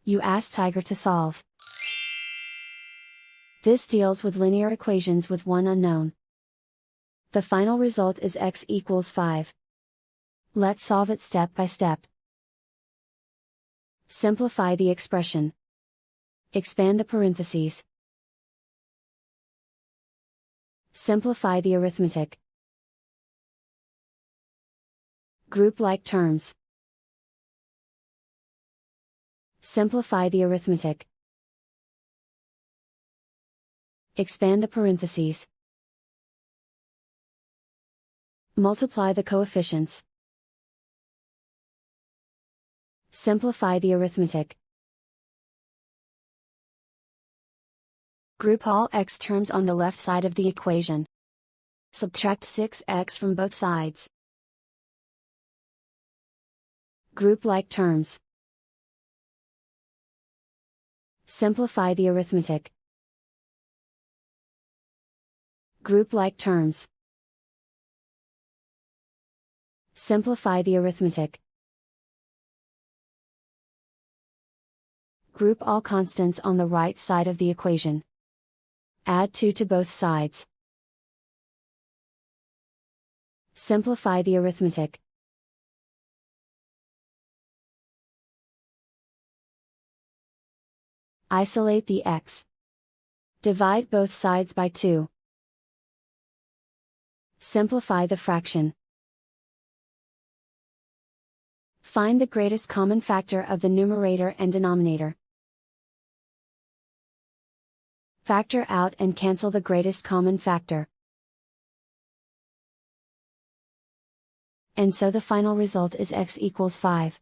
You ask Tiger to solve. This deals with linear equations with one unknown. The final result is x equals 5. Let's solve it step by step. Simplify the expression. Expand the parentheses. Simplify the arithmetic. Group like terms. Simplify the arithmetic. Expand the parentheses. Multiply the coefficients. Simplify the arithmetic. Group all x terms on the left side of the equation. Subtract 6x from both sides. Group like terms. Simplify the arithmetic. Group like terms. Simplify the arithmetic. Group all constants on the right side of the equation. Add 2 to both sides. Simplify the arithmetic. Isolate the x. Divide both sides by 2. Simplify the fraction. Find the greatest common factor of the numerator and denominator. Factor out and cancel the greatest common factor. And so the final result is x equals 5.